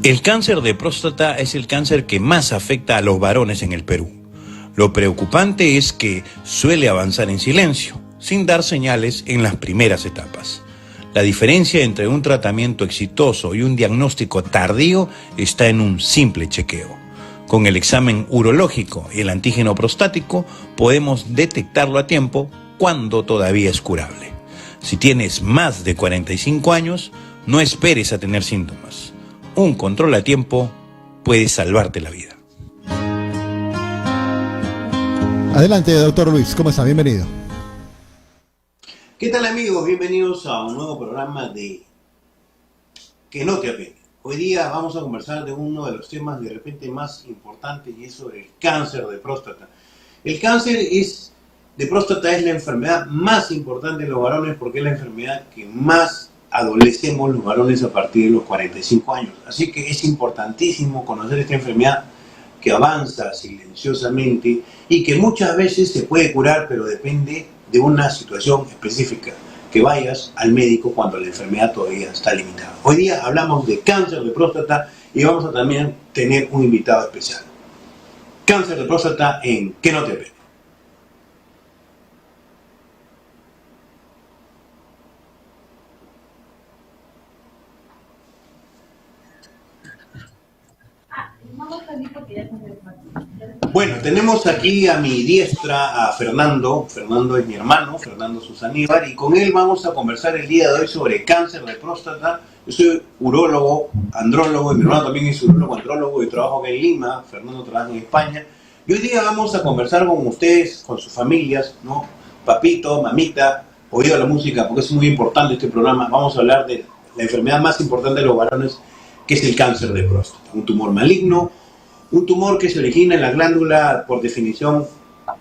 El cáncer de próstata es el cáncer que más afecta a los varones en el Perú. Lo preocupante es que suele avanzar en silencio, sin dar señales en las primeras etapas. La diferencia entre un tratamiento exitoso y un diagnóstico tardío está en un simple chequeo. Con el examen urológico y el antígeno prostático podemos detectarlo a tiempo cuando todavía es curable. Si tienes más de 45 años, no esperes a tener síntomas. Un control a tiempo puede salvarte la vida. Adelante, doctor Luis, ¿cómo está? Bienvenido. ¿Qué tal, amigos? Bienvenidos a un nuevo programa de Que no te apene. Hoy día vamos a conversar de uno de los temas de repente más importantes y es sobre el cáncer de próstata. El cáncer de próstata es la enfermedad más importante de los varones porque es la enfermedad que más adolecemos los varones a partir de los 45 años. Así que es importantísimo conocer esta enfermedad que avanza silenciosamente y que muchas veces se puede curar, pero depende de una situación específica. Que vayas al médico cuando la enfermedad todavía está limitada. Hoy día hablamos de cáncer de próstata y vamos a también tener un invitado especial. Cáncer de próstata en Que no te apene. Bueno, tenemos aquí a mi diestra a Fernando. Fernando es mi hermano, Fernando Susaníbar, y con él vamos a conversar el día de hoy sobre cáncer de próstata. Yo soy urólogo, andrólogo, y mi hermano también es urólogo, andrólogo, y trabajo aquí en Lima. Fernando trabaja en España. Y hoy día vamos a conversar con ustedes, con sus familias, ¿no? Papito, mamita, oído la música, porque es muy importante este programa. Vamos a hablar de la enfermedad más importante de los varones, que es el cáncer de próstata. Un tumor maligno, un tumor que se origina en la glándula, por definición,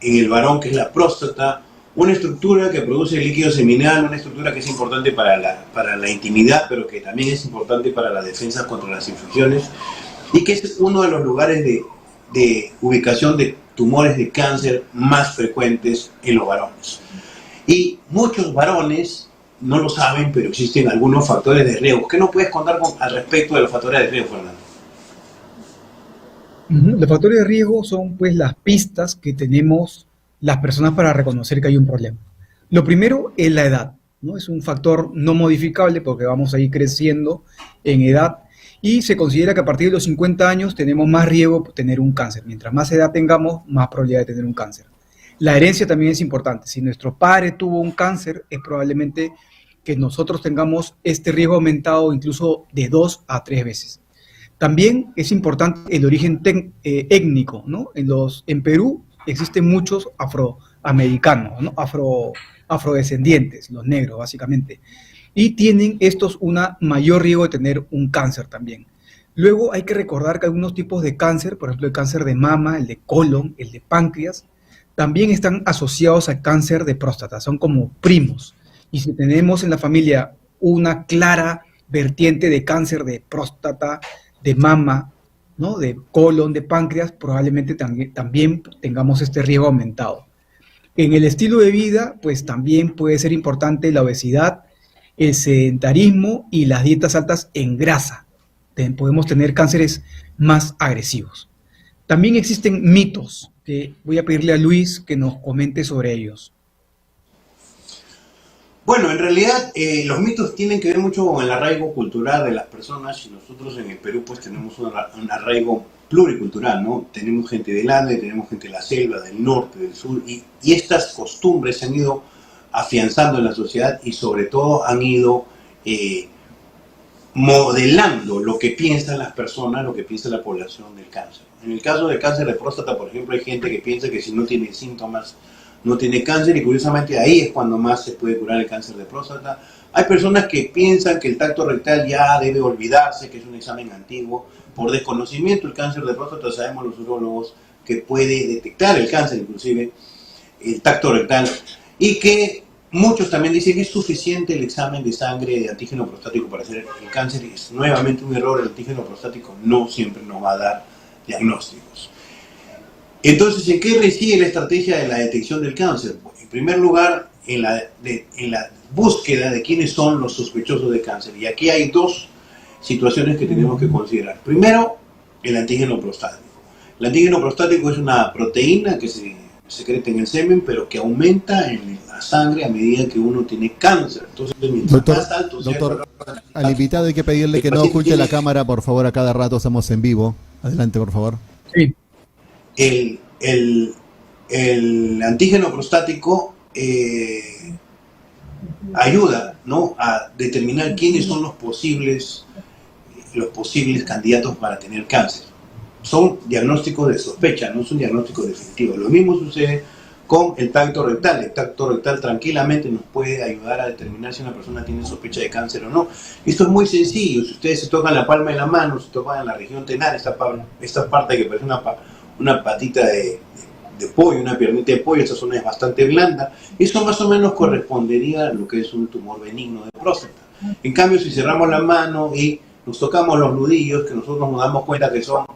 en el varón, que es la próstata, una estructura que produce líquido seminal, una estructura que es importante para la intimidad, pero que también es importante para la defensa contra las infecciones, y que es uno de los lugares de ubicación de tumores de cáncer más frecuentes en los varones. Y muchos varones no lo saben, pero existen algunos factores de riesgo. ¿Qué nos puedes contar al respecto de los factores de riesgo, Fernando? Los factores de riesgo son pues las pistas que tenemos las personas para reconocer que hay un problema. Lo primero es la edad, ¿no? Es un factor no modificable porque vamos a ir creciendo en edad y se considera que a partir de los 50 años tenemos más riesgo de tener un cáncer. Mientras más edad tengamos, más probabilidad de tener un cáncer. La herencia también es importante. Si nuestro padre tuvo un cáncer, es probablemente que nosotros tengamos este riesgo aumentado incluso de 2 a 3 veces. También es importante el origen étnico, ¿no? En Perú existen muchos afroamericanos, ¿no? Afrodescendientes, los negros básicamente, y tienen estos un mayor riesgo de tener un cáncer también. Luego hay que recordar que algunos tipos de cáncer, por ejemplo el cáncer de mama, el de colon, el de páncreas, también están asociados al cáncer de próstata, son como primos. Y si tenemos en la familia una clara vertiente de cáncer de próstata, de mama, ¿no? De colon, de páncreas, probablemente también tengamos este riesgo aumentado. En el estilo de vida, pues también puede ser importante la obesidad, el sedentarismo y las dietas altas en grasa. Podemos tener cánceres más agresivos. También existen mitos, que voy a pedirle a Luis que nos comente sobre ellos. Bueno, en realidad los mitos tienen que ver mucho con el arraigo cultural de las personas y nosotros en el Perú pues tenemos un arraigo pluricultural, ¿no? Tenemos gente del Ande, tenemos gente de la selva, del norte, del sur y estas costumbres se han ido afianzando en la sociedad y sobre todo han ido modelando lo que piensan las personas, lo que piensa la población del cáncer. En el caso del cáncer de próstata, por ejemplo, hay gente que piensa que si no tiene síntomas no tiene cáncer y curiosamente ahí es cuando más se puede curar el cáncer de próstata. Hay personas que piensan que el tacto rectal ya debe olvidarse, que es un examen antiguo. Por desconocimiento el cáncer de próstata sabemos los urólogos que puede detectar el cáncer, inclusive el tacto rectal, y que muchos también dicen que es suficiente el examen de sangre de antígeno prostático para hacer el cáncer y es nuevamente un error. El antígeno prostático no siempre nos va a dar diagnósticos. Entonces, ¿en qué reside la estrategia de la detección del cáncer? En primer lugar, en la búsqueda de quiénes son los sospechosos de cáncer. Y aquí hay dos situaciones que tenemos que considerar. Primero, el antígeno prostático. El antígeno prostático es una proteína que se secreta en el semen, pero que aumenta en la sangre a medida que uno tiene cáncer. Entonces, mientras más alto sea al invitado hay que pedirle que no oculte la cámara, por favor, a cada rato estamos en vivo. Adelante, por favor. Sí. El antígeno prostático ayuda, ¿no?, a determinar quiénes son los posibles candidatos para tener cáncer. Son diagnósticos de sospecha, no son diagnósticos definitivos. Lo mismo sucede con el tacto rectal. El tacto rectal tranquilamente nos puede ayudar a determinar si una persona tiene sospecha de cáncer o no. Esto es muy sencillo. Si ustedes se tocan la palma de la mano, se tocan en la región tenar, esta parte que parece una patita de pollo, una piernita de pollo, esta zona es bastante blanda, eso más o menos correspondería a lo que es un tumor benigno de próstata. En cambio, si cerramos la mano y nos tocamos los nudillos, que nosotros nos damos cuenta que son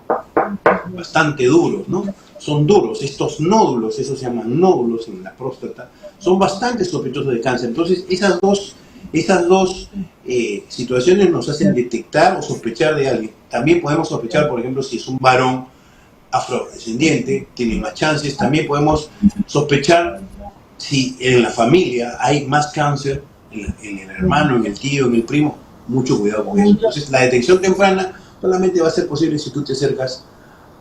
bastante duros, ¿no? Son duros, estos nódulos, eso se llaman nódulos en la próstata, son bastante sospechosos de cáncer. Entonces, esas dos situaciones nos hacen detectar o sospechar de alguien. También podemos sospechar, por ejemplo, si es un varón afrodescendiente, tiene más chances. También podemos sospechar si en la familia hay más cáncer, en el hermano, en el tío, en el primo. Mucho cuidado con eso. Entonces, la detección temprana solamente va a ser posible si tú te acercas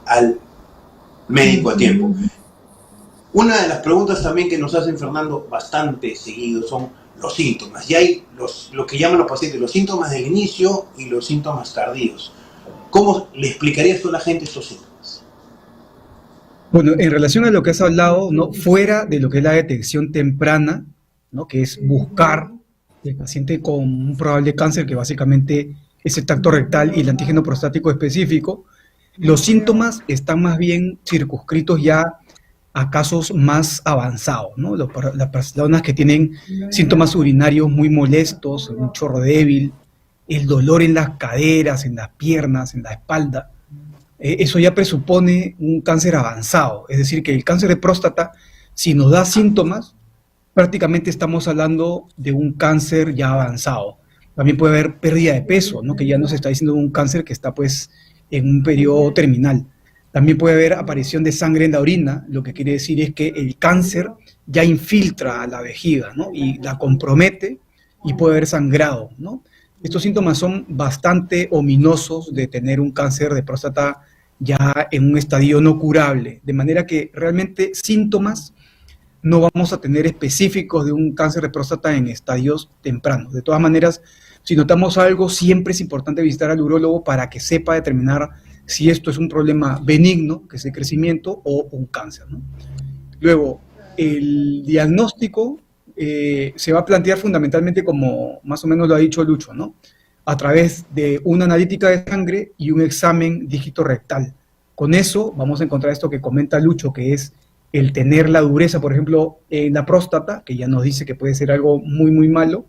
al médico a tiempo. Una de las preguntas también que nos hacen, Fernando, bastante seguido son los síntomas. Y hay lo que llaman los pacientes los síntomas del inicio y los síntomas tardíos. ¿Cómo le explicarías tú a la gente estos síntomas? Bueno, en relación a lo que has hablado, ¿no?, fuera de lo que es la detección temprana, ¿no?, que es buscar el paciente con un probable cáncer, que básicamente es el tacto rectal y el antígeno prostático específico, los síntomas están más bien circunscritos ya a casos más avanzados, ¿no? Las personas que tienen síntomas urinarios muy molestos, un chorro débil, el dolor en las caderas, en las piernas, en la espalda, eso ya presupone un cáncer avanzado. Es decir, que el cáncer de próstata, si nos da síntomas, prácticamente estamos hablando de un cáncer ya avanzado. También puede haber pérdida de peso, ¿no?, que ya nos está diciendo un cáncer que está pues en un periodo terminal. También puede haber aparición de sangre en la orina, lo que quiere decir es que el cáncer ya infiltra a la vejiga, ¿no?, y la compromete y puede haber sangrado, ¿no? Estos síntomas son bastante ominosos de tener un cáncer de próstata ya en un estadio no curable, de manera que realmente síntomas no vamos a tener específicos de un cáncer de próstata en estadios tempranos. De todas maneras, si notamos algo, siempre es importante visitar al urólogo para que sepa determinar si esto es un problema benigno, que es el crecimiento, o un cáncer, ¿no? Luego, el diagnóstico se va a plantear fundamentalmente, como más o menos lo ha dicho Lucho, ¿no?, a través de una analítica de sangre y un examen dígito rectal. Con eso vamos a encontrar esto que comenta Lucho, que es el tener la dureza, por ejemplo, en la próstata, que ya nos dice que puede ser algo muy, muy malo.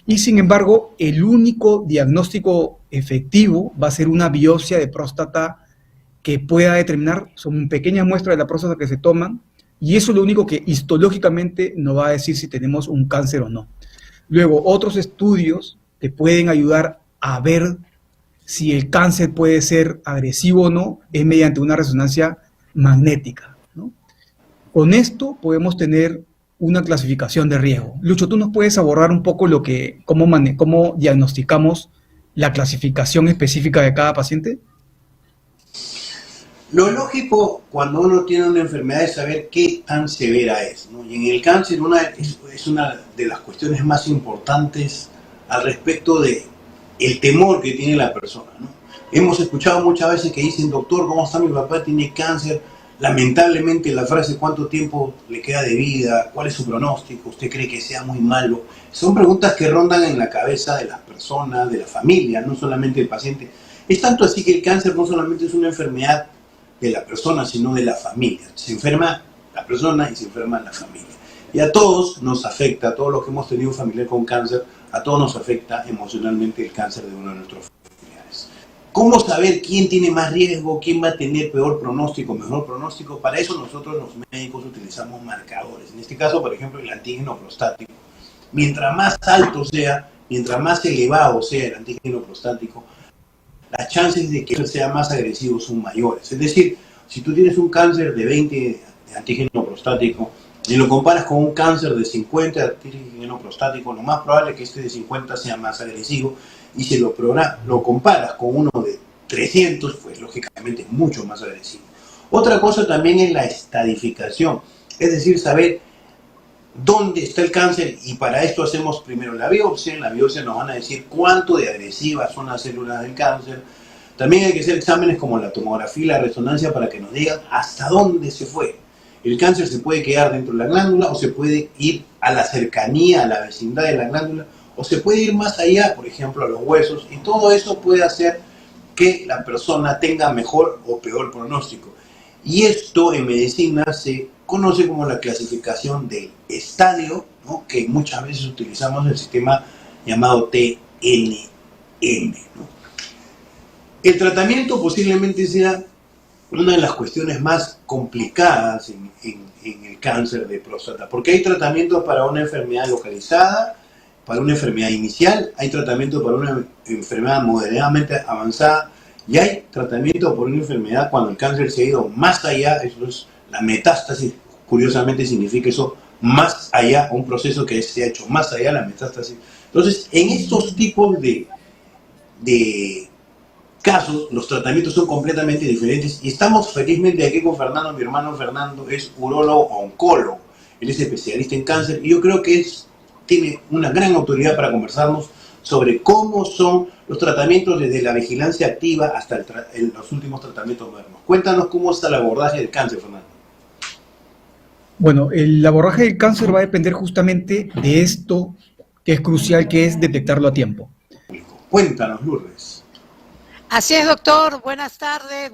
Y sin embargo, el único diagnóstico efectivo va a ser una biopsia de próstata que pueda determinar, son pequeñas muestras de la próstata que se toman, y eso es lo único que histológicamente nos va a decir si tenemos un cáncer o no. Luego, otros estudios que pueden ayudar a ver si el cáncer puede ser agresivo o no, es mediante una resonancia magnética, ¿no? Con esto podemos tener una clasificación de riesgo. Lucho, ¿tú nos puedes abordar un poco cómo diagnosticamos la clasificación específica de cada paciente? Lo lógico cuando uno tiene una enfermedad es saber qué tan severa es, ¿no? Y en el cáncer es una de las cuestiones más importantes al respecto de el temor que tiene la persona, ¿no? Hemos escuchado muchas veces que dicen, doctor, ¿cómo está mi papá? Tiene cáncer. Lamentablemente la frase ¿cuánto tiempo le queda de vida? ¿Cuál es su pronóstico? ¿Usted cree que sea muy malo? Son preguntas que rondan en la cabeza de las personas, de la familia, no solamente del paciente. Es tanto así que el cáncer no solamente es una enfermedad de la persona, sino de la familia. Se enferma la persona y se enferma la familia. Y a todos nos afecta, a todos los que hemos tenido un familiar con cáncer, a todos nos afecta emocionalmente el cáncer de uno de nuestros familiares. ¿Cómo saber quién tiene más riesgo, quién va a tener peor pronóstico, mejor pronóstico? Para eso nosotros los médicos utilizamos marcadores. En este caso, por ejemplo, el antígeno prostático. Mientras más alto sea, mientras más elevado sea el antígeno prostático, las chances de que sea más agresivo son mayores. Es decir, si tú tienes un cáncer de 20 de antígeno prostático y lo comparas con un cáncer de 50 de antígeno prostático, lo más probable es que este de 50 sea más agresivo, y si lo comparas con uno de 300, pues lógicamente es mucho más agresivo. Otra cosa también es la estadificación, es decir, saber dónde está el cáncer, y para esto hacemos primero la biopsia. En la biopsia nos van a decir cuánto de agresivas son las células del cáncer. También hay que hacer exámenes como la tomografía y la resonancia para que nos digan hasta dónde se fue. El cáncer se puede quedar dentro de la glándula, o se puede ir a la cercanía, a la vecindad de la glándula, o se puede ir más allá, por ejemplo, a los huesos, y todo eso puede hacer que la persona tenga mejor o peor pronóstico. Y esto en medicina se conoce como la clasificación del estadio, ¿no?, que muchas veces utilizamos el sistema llamado TNM, ¿no? El tratamiento posiblemente sea una de las cuestiones más complicadas en el cáncer de próstata, porque hay tratamientos para una enfermedad localizada, para una enfermedad inicial, hay tratamiento para una enfermedad moderadamente avanzada, y hay tratamiento por una enfermedad cuando el cáncer se ha ido más allá. Eso es la metástasis, curiosamente significa eso, más allá, un proceso que se ha hecho más allá, la metástasis. Entonces, en estos tipos de casos, los tratamientos son completamente diferentes, y estamos felizmente aquí con Fernando. Mi hermano Fernando es urólogo oncólogo, él es especialista en cáncer, y yo creo que tiene una gran autoridad para conversarnos sobre cómo son los tratamientos desde la vigilancia activa hasta los últimos tratamientos modernos. Cuéntanos cómo está el abordaje del cáncer, Fernando. Bueno, el abordaje del cáncer va a depender justamente de esto que es crucial, que es detectarlo a tiempo. Cuéntanos, Lourdes. Así es, doctor. Buenas tardes,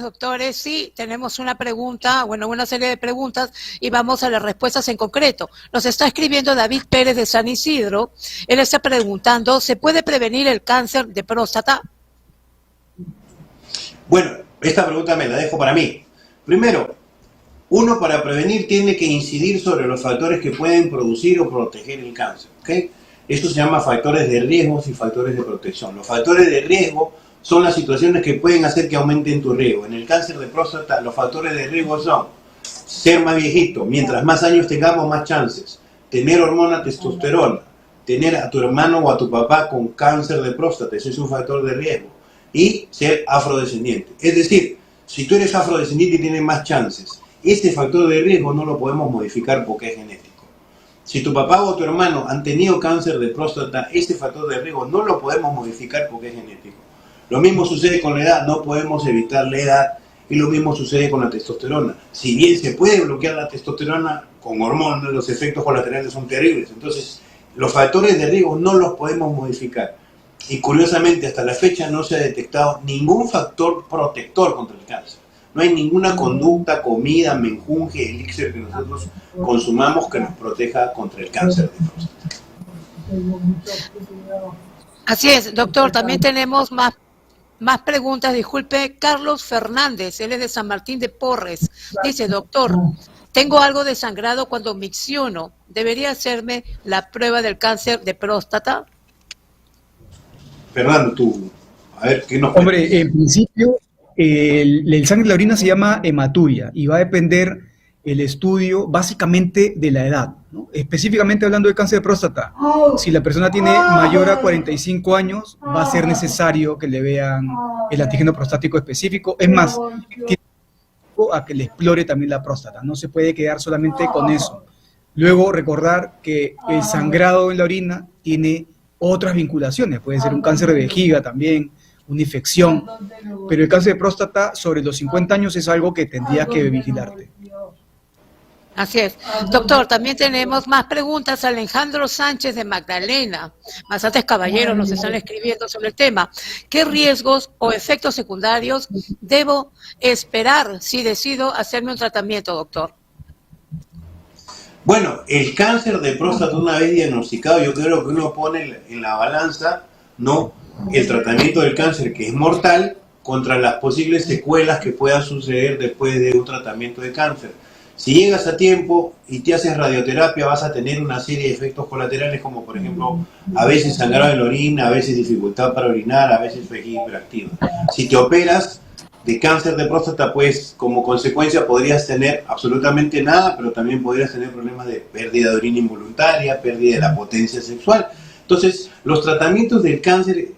doctores. Sí, tenemos una pregunta, una serie de preguntas, y vamos a las respuestas en concreto. Nos está escribiendo David Pérez de San Isidro. Él está preguntando, ¿se puede prevenir el cáncer de próstata? Bueno, esta pregunta me la dejo para mí. Primero, uno para prevenir tiene que incidir sobre los factores que pueden producir o proteger el cáncer, ¿ok? Esto se llama factores de riesgo y factores de protección. Los factores de riesgo son las situaciones que pueden hacer que aumenten tu riesgo. En el cáncer de próstata, los factores de riesgo son ser más viejito, mientras más años tengamos, más chances, tener hormona testosterona, tener a tu hermano o a tu papá con cáncer de próstata, ese es un factor de riesgo, y ser afrodescendiente. Es decir, si tú eres afrodescendiente y tienes más chances, ese factor de riesgo no lo podemos modificar porque es genético. Si tu papá o tu hermano han tenido cáncer de próstata, ese factor de riesgo no lo podemos modificar porque es genético. Lo mismo sucede con la edad, no podemos evitar la edad, y lo mismo sucede con la testosterona. Si bien se puede bloquear la testosterona con hormonas, los efectos colaterales son terribles. Entonces, los factores de riesgo no los podemos modificar. Y curiosamente, hasta la fecha no se ha detectado ningún factor protector contra el cáncer. No hay ninguna conducta, comida, menjunje, elixir que nosotros consumamos que nos proteja contra el cáncer de próstata. Así es, doctor. También tenemos más preguntas. Disculpe, Carlos Fernández, él es de San Martín de Porres. Dice, doctor, tengo algo de sangrado cuando micciono. ¿Debería hacerme la prueba del cáncer de próstata? Fernando, tú, a ver, ¿qué nos Hombre, cuentas? en principio, el sangre de la orina se llama hematuria, y va a depender el estudio básicamente de la edad, ¿no? Específicamente hablando de cáncer de próstata, si la persona tiene mayor a 45 años, va a ser necesario que le vean el antígeno prostático específico. Es más, tiene a que le explore también la próstata, no se puede quedar solamente con eso. Luego, recordar que el sangrado en la orina tiene otras vinculaciones, puede ser un cáncer de vejiga también, una infección, pero el cáncer de próstata sobre los 50 años es algo que tendría que vigilarte. Así es. Doctor, también tenemos más preguntas. Alejandro Sánchez de Magdalena. Bastantes caballeros nos están escribiendo sobre el tema. ¿Qué riesgos o efectos secundarios debo esperar si decido hacerme un tratamiento, doctor? Bueno, el cáncer de próstata, una vez diagnosticado, yo creo que uno pone en la balanza, ¿no?, el tratamiento del cáncer, que es mortal, contra las posibles secuelas que puedan suceder después de un tratamiento de cáncer. Si llegas a tiempo y te haces radioterapia, vas a tener una serie de efectos colaterales como, por ejemplo, a veces sangrado en la orina, a veces dificultad para orinar, a veces vejiga hiperactiva. Si te operas de cáncer de próstata, pues como consecuencia podrías tener absolutamente nada, pero también podrías tener problemas de pérdida de orina involuntaria, pérdida de la potencia sexual. Entonces, los tratamientos del cáncer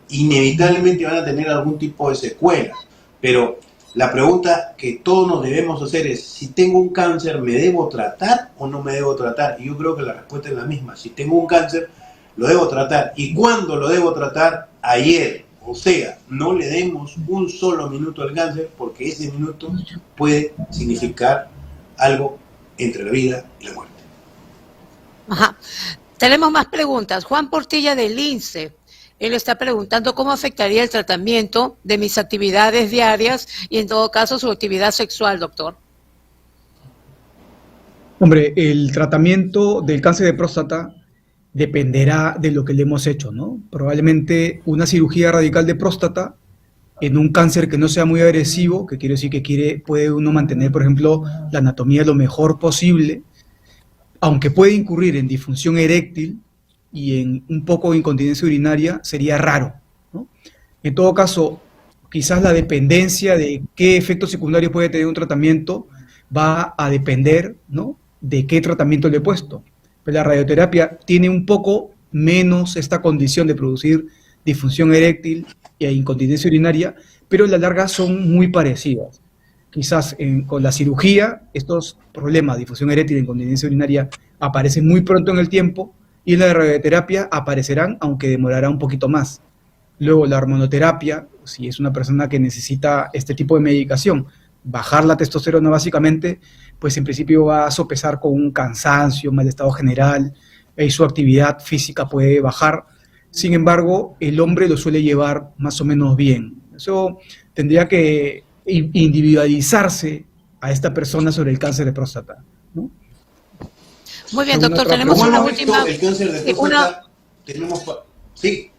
inevitablemente van a tener algún tipo de secuela, pero la pregunta que todos nos debemos hacer es, si tengo un cáncer, ¿me debo tratar o no me debo tratar? Y yo creo que la respuesta es la misma. Si tengo un cáncer, lo debo tratar. ¿Y cuándo lo debo tratar? Ayer. O sea, no le demos un solo minuto al cáncer, porque ese minuto puede significar algo entre la vida y la muerte. Ajá. Tenemos más preguntas. Juan Portilla del INSE. Él está preguntando cómo afectaría el tratamiento de mis actividades diarias y en todo caso su actividad sexual, doctor. Hombre, el tratamiento del cáncer de próstata dependerá de lo que le hemos hecho, ¿no? Probablemente una cirugía radical de próstata en un cáncer que no sea muy agresivo, que quiere decir que puede uno mantener, por ejemplo, la anatomía lo mejor posible, aunque puede incurrir en disfunción eréctil y en un poco de incontinencia urinaria, sería raro, ¿no? En todo caso, quizás la dependencia de qué efectos secundarios puede tener un tratamiento va a depender, ¿no?, de qué tratamiento le he puesto. Pero la radioterapia tiene un poco menos esta condición de producir disfunción eréctil e incontinencia urinaria, pero a la larga son muy parecidas. Quizás con la cirugía estos problemas, disfunción eréctil e incontinencia urinaria, aparecen muy pronto en el tiempo, y en la radioterapia aparecerán, aunque demorará un poquito más. Luego la hormonoterapia, si es una persona que necesita este tipo de medicación, bajar la testosterona básicamente, pues en principio va a sopesar con un cansancio, mal estado general, y su actividad física puede bajar. Sin embargo, el hombre lo suele llevar más o menos bien. Eso tendría que individualizarse a esta persona sobre el cáncer de próstata, ¿no? Muy bien, doctor, tenemos una última... El cáncer de próstata, sí.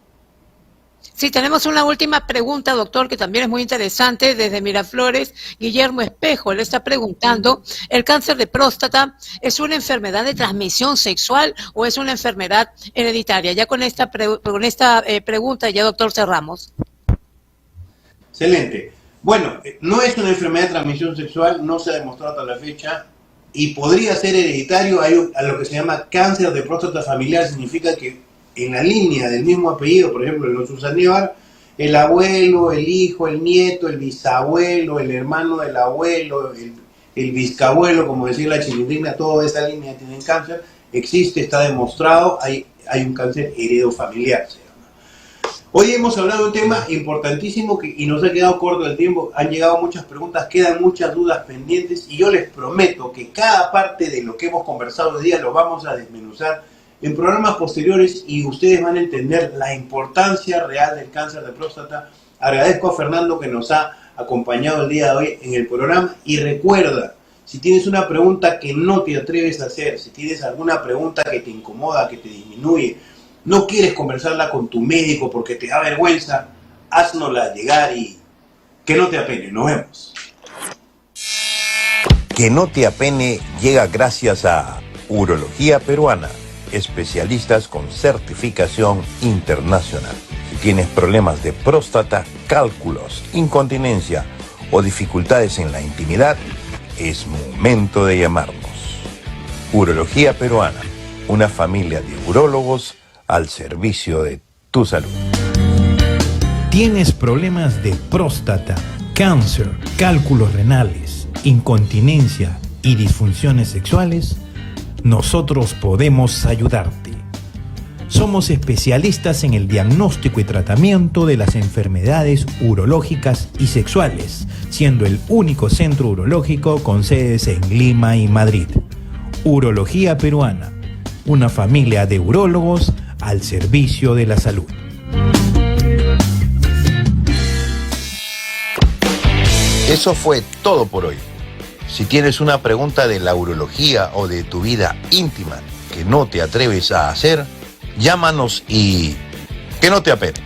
Sí, tenemos una última pregunta, doctor, que también es muy interesante, desde Miraflores. Guillermo Espejo le está preguntando, ¿el cáncer de próstata es una enfermedad de transmisión sexual o es una enfermedad hereditaria? Ya con esta pregunta, ya, doctor, cerramos. Excelente. Bueno, no es una enfermedad de transmisión sexual, no se ha demostrado hasta la fecha, y podría ser hereditario. Hay a lo que se llama cáncer de próstata familiar, significa que en la línea del mismo apellido, por ejemplo, en los Usaníbar, el abuelo, el hijo, el nieto, el bisabuelo, el hermano del abuelo, el bisabuelo, como decía la chilindrina, toda esa línea tienen cáncer, existe, está demostrado, hay un cáncer heredofamiliar, se llama. Hoy hemos hablado de un tema importantísimo y nos ha quedado corto el tiempo, han llegado muchas preguntas, quedan muchas dudas pendientes, y yo les prometo que cada parte de lo que hemos conversado hoy día lo vamos a desmenuzar en programas posteriores y ustedes van a entender la importancia real del cáncer de próstata. Agradezco a Fernando que nos ha acompañado el día de hoy en el programa, y recuerda, si tienes una pregunta que no te atreves a hacer, si tienes alguna pregunta que te incomoda, que te disminuye, no quieres conversarla con tu médico porque te da vergüenza, haznosla llegar y que no te apene. Nos vemos. Que no te apene llega gracias a Urología Peruana, especialistas con certificación internacional. Si tienes problemas de próstata, cálculos, incontinencia o dificultades en la intimidad, es momento de llamarnos. Urología Peruana, una familia de urólogos al servicio de tu salud. ¿Tienes problemas de próstata, cáncer, cálculos renales, incontinencia y disfunciones sexuales? Nosotros podemos ayudarte. Somos especialistas en el diagnóstico y tratamiento de las enfermedades urológicas y sexuales, siendo el único centro urológico con sedes en Lima y Madrid. Urología Peruana, una familia de urólogos al servicio de la salud. Eso fue todo por hoy. Si tienes una pregunta de la urología o de tu vida íntima que no te atreves a hacer, llámanos y que no te apene.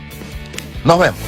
Nos vemos.